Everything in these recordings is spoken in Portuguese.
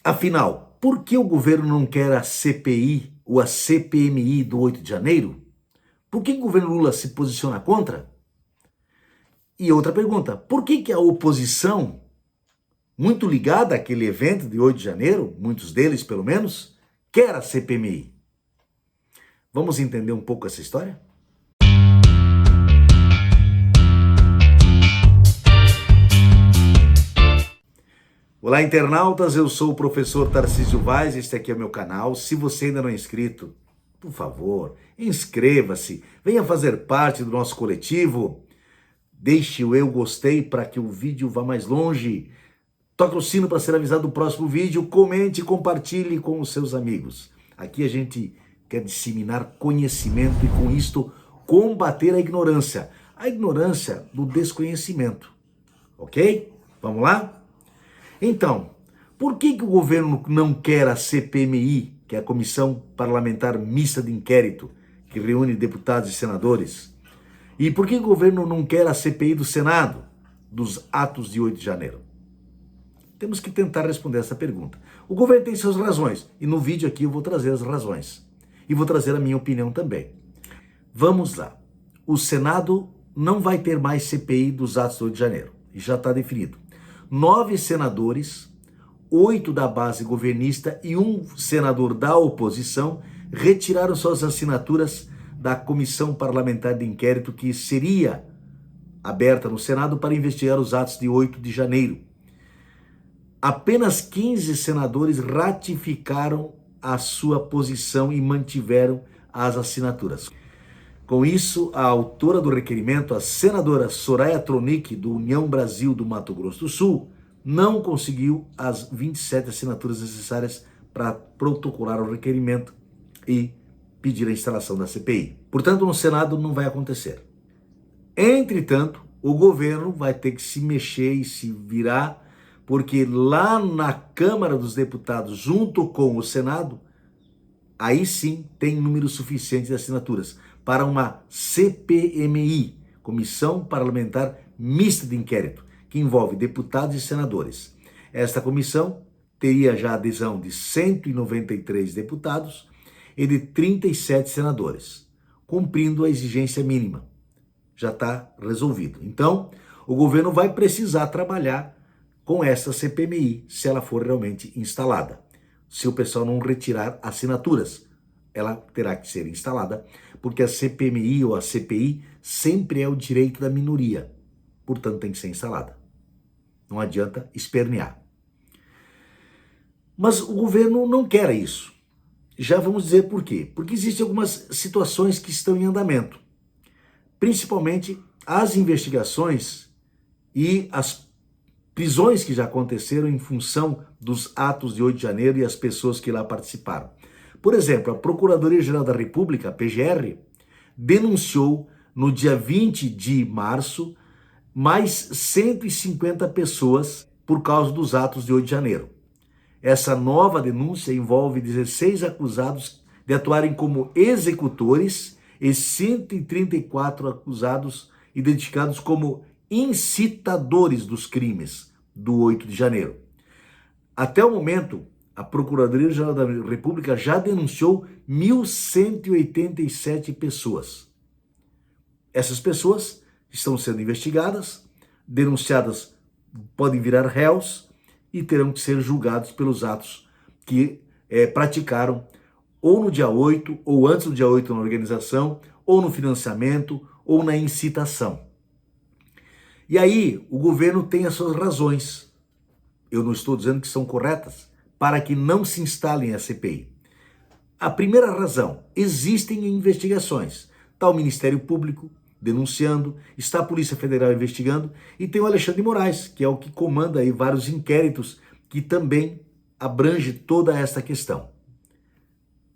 Afinal, por que o governo não quer a CPI ou a CPMI do 8 de janeiro? Por que o governo Lula se posiciona contra? E outra pergunta, por que a oposição, muito ligada àquele evento de 8 de janeiro, muitos deles pelo menos, quer a CPMI? Vamos entender um pouco essa história? Olá, internautas, eu sou o professor Tarcísio Vaz, este aqui é o meu canal. Se você ainda não é inscrito, por favor, inscreva-se, venha fazer parte do nosso coletivo, deixe o eu gostei para que o vídeo vá mais longe, toque o sino para ser avisado do próximo vídeo, comente e compartilhe com os seus amigos. Aqui a gente quer disseminar conhecimento e com isto combater a ignorância do desconhecimento, ok? Vamos lá? Então, por que o governo não quer a CPMI, que é a Comissão Parlamentar Mista de Inquérito, que reúne deputados e senadores? E por que o governo não quer a CPI do Senado, dos atos de 8 de janeiro? Temos que tentar responder essa pergunta. O governo tem suas razões, e no vídeo aqui eu vou trazer as razões. E vou trazer a minha opinião também. Vamos lá. O Senado não vai ter mais CPI dos atos de 8 de janeiro. Já está definido. 9 senadores, 8 da base governista e 1 senador da oposição retiraram suas assinaturas da Comissão Parlamentar de Inquérito que seria aberta no Senado para investigar os atos de 8 de janeiro. Apenas 15 senadores ratificaram a sua posição e mantiveram as assinaturas. Com isso, a autora do requerimento, a senadora Soraya Tronic, do União Brasil do Mato Grosso do Sul, não conseguiu as 27 assinaturas necessárias para protocolar o requerimento e pedir a instalação da CPI. Portanto, no Senado não vai acontecer. Entretanto, o governo vai ter que se mexer e se virar, porque lá na Câmara dos Deputados, junto com o Senado, aí sim tem número suficiente de assinaturas para uma CPMI, Comissão Parlamentar Mista de Inquérito, que envolve deputados e senadores. Esta comissão teria já adesão de 193 deputados e de 37 senadores, cumprindo a exigência mínima. Já está resolvido. Então, o governo vai precisar trabalhar com essa CPMI, se ela for realmente instalada. Se o pessoal não retirar assinaturas, ela terá que ser instalada, porque a CPMI ou a CPI sempre é o direito da minoria, portanto tem que ser instalada. Não adianta espernear. Mas o governo não quer isso. Já vamos dizer por quê. Porque existem algumas situações que estão em andamento, principalmente as investigações e as prisões que já aconteceram em função dos atos de 8 de janeiro e as pessoas que lá participaram. Por exemplo, a Procuradoria-Geral da República, a PGR, denunciou no dia 20 de março mais 150 pessoas por causa dos atos de 8 de janeiro. Essa nova denúncia envolve 16 acusados de atuarem como executores e 134 acusados identificados como incitadores dos crimes do 8 de janeiro. Até o momento, a Procuradoria-Geral da República já denunciou 1.187 pessoas. Essas pessoas estão sendo investigadas, denunciadas, podem virar réus e terão que ser julgados pelos atos que praticaram ou no dia 8, ou antes do dia 8 na organização, ou no financiamento, ou na incitação. E aí, o governo tem as suas razões. Eu não estou dizendo que são corretas, para que não se instalem a CPI. A primeira razão, existem investigações. Está o Ministério Público denunciando, está a Polícia Federal investigando e tem o Alexandre de Moraes, que é o que comanda aí vários inquéritos que também abrange toda esta questão.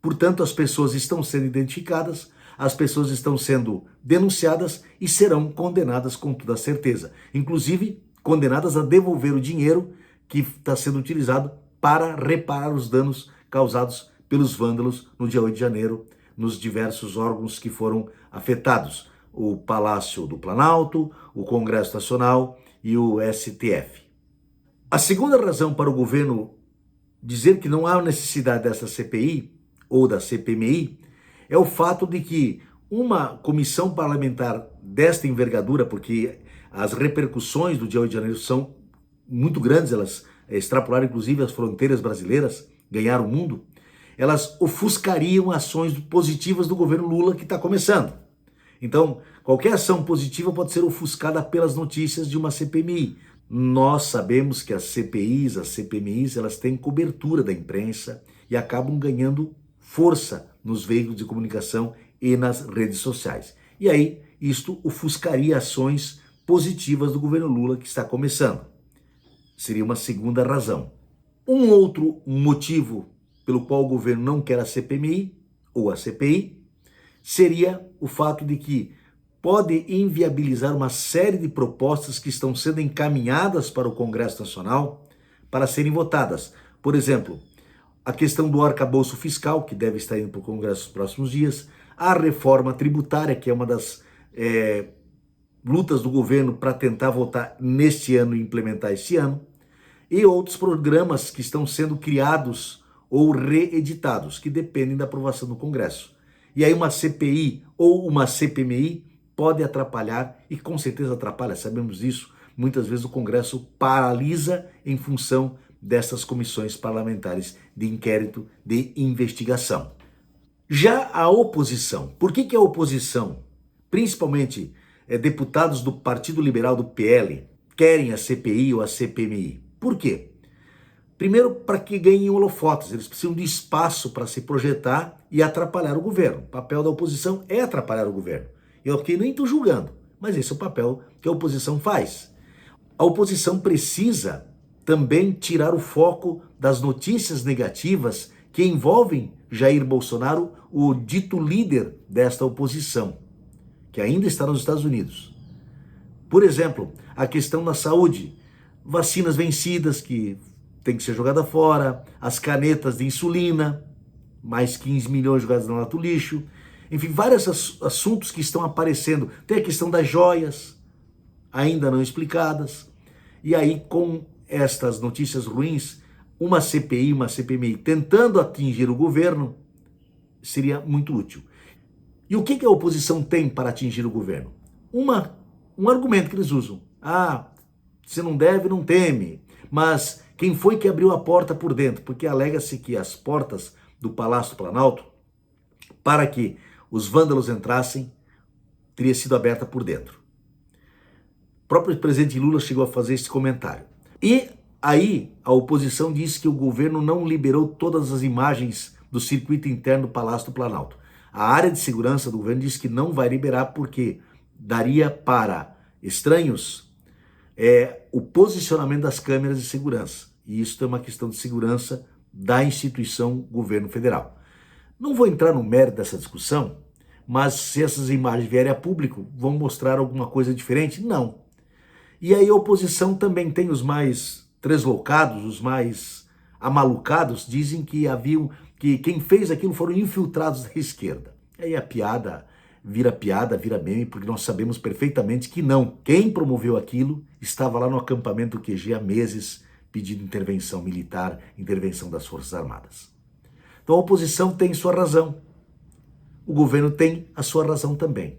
Portanto, as pessoas estão sendo identificadas, as pessoas estão sendo denunciadas e serão condenadas com toda certeza. Inclusive, condenadas a devolver o dinheiro que está sendo utilizado para reparar os danos causados pelos vândalos no dia 8 de janeiro, nos diversos órgãos que foram afetados. O Palácio do Planalto, o Congresso Nacional e o STF. A segunda razão para o governo dizer que não há necessidade dessa CPI ou da CPMI é o fato de que uma comissão parlamentar desta envergadura, porque as repercussões do dia 8 de janeiro são muito grandes, elas extrapolaram inclusive as fronteiras brasileiras, ganharam o mundo, elas ofuscariam ações positivas do governo Lula que está começando. Então, qualquer ação positiva pode ser ofuscada pelas notícias de uma CPMI. Nós sabemos que as CPIs, as CPMIs, elas têm cobertura da imprensa e acabam ganhando força nos veículos de comunicação e nas redes sociais. E aí, isto ofuscaria ações positivas do governo Lula que está começando. Seria uma segunda razão. Um outro motivo pelo qual o governo não quer a CPMI ou a CPI seria o fato de que pode inviabilizar uma série de propostas que estão sendo encaminhadas para o Congresso Nacional para serem votadas. Por exemplo, a questão do arcabouço fiscal, que deve estar indo para o Congresso nos próximos dias, a reforma tributária, que é uma das lutas do governo para tentar votar neste ano e implementar este ano, e outros programas que estão sendo criados ou reeditados, que dependem da aprovação do Congresso. E aí uma CPI ou uma CPMI pode atrapalhar, e com certeza atrapalha, sabemos disso, muitas vezes o Congresso paralisa em função dessas comissões parlamentares de inquérito, de investigação. Já a oposição, por que a oposição, principalmente deputados do Partido Liberal do PL, querem a CPI ou a CPMI? Por quê? Primeiro, para que ganhem holofotes, eles precisam de espaço para se projetar e atrapalhar o governo. O papel da oposição é atrapalhar o governo. Eu aqui nem estou julgando, mas esse é o papel que a oposição faz. A oposição precisa também tirar o foco das notícias negativas que envolvem Jair Bolsonaro, o dito líder desta oposição, que ainda está nos Estados Unidos. Por exemplo, a questão da saúde, vacinas vencidas que tem que ser jogada fora, as canetas de insulina, mais 15 milhões jogadas no lata do lixo, enfim, vários assuntos que estão aparecendo. Tem a questão das joias, ainda não explicadas. E aí, com estas notícias ruins, uma CPI, uma CPMI tentando atingir o governo seria muito útil. E o que a oposição tem para atingir o governo? Um argumento que eles usam. Se não deve, não teme. Mas quem foi que abriu a porta por dentro? Porque alega-se que as portas do Palácio do Planalto, para que os vândalos entrassem, teria sido aberta por dentro. O próprio presidente Lula chegou a fazer esse comentário. E aí a oposição disse que o governo não liberou todas as imagens do circuito interno do Palácio do Planalto. A área de segurança do governo disse que não vai liberar porque daria para estranhos o posicionamento das câmeras de segurança. E isso é uma questão de segurança da instituição governo federal. Não vou entrar no mérito dessa discussão, mas se essas imagens vierem a público, vão mostrar alguma coisa diferente? Não. E aí a oposição também tem os mais tresloucados, os mais amalucados, dizem que que quem fez aquilo foram infiltrados da esquerda. Aí a piada, vira meme, porque nós sabemos perfeitamente que não. Quem promoveu aquilo estava lá no acampamento QG há meses pedindo intervenção militar, intervenção das Forças Armadas. Então a oposição tem sua razão. O governo tem a sua razão também.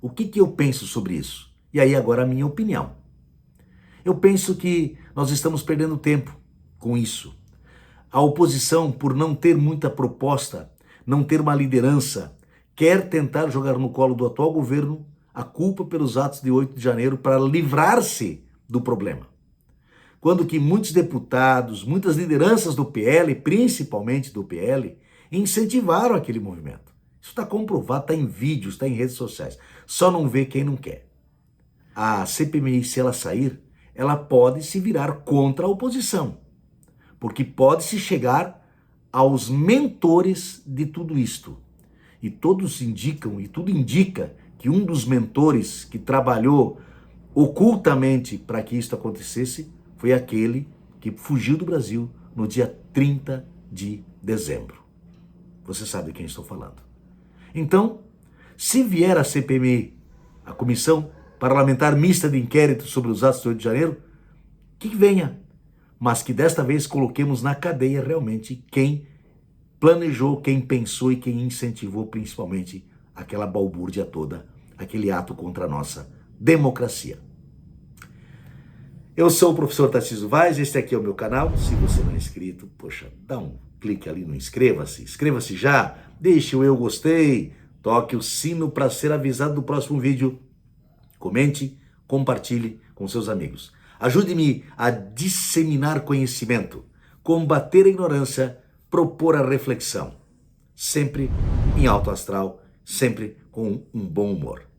O que eu penso sobre isso? E aí agora a minha opinião. Eu penso que nós estamos perdendo tempo com isso. A oposição, por não ter muita proposta, não ter uma liderança, quer tentar jogar no colo do atual governo a culpa pelos atos de 8 de janeiro para livrar-se do problema. Quando que muitos deputados, muitas lideranças do PL, principalmente do PL, incentivaram aquele movimento. Isso está comprovado, está em vídeos, está em redes sociais. Só não vê quem não quer. A CPMI, se ela sair, ela pode se virar contra a oposição, porque pode se chegar aos mentores de tudo isto. E todos indicam, e tudo indica, que um dos mentores que trabalhou ocultamente para que isso acontecesse foi aquele que fugiu do Brasil no dia 30 de dezembro. Você sabe de quem estou falando. Então, se vier a CPMI, a Comissão Parlamentar Mista de Inquérito sobre os atos do 8 de janeiro, que venha. mas que desta vez coloquemos na cadeia realmente quem planejou, quem pensou e quem incentivou principalmente aquela balbúrdia toda, aquele ato contra a nossa democracia. Eu sou o professor Tarcísio Vaz, este aqui é o meu canal. Se você não é inscrito, poxa, dá um clique ali no inscreva-se, inscreva-se já, deixe o eu gostei, toque o sino para ser avisado do próximo vídeo, comente, compartilhe com seus amigos. Ajude-me a disseminar conhecimento, combater a ignorância, propor a reflexão, sempre em alto astral, sempre com um bom humor.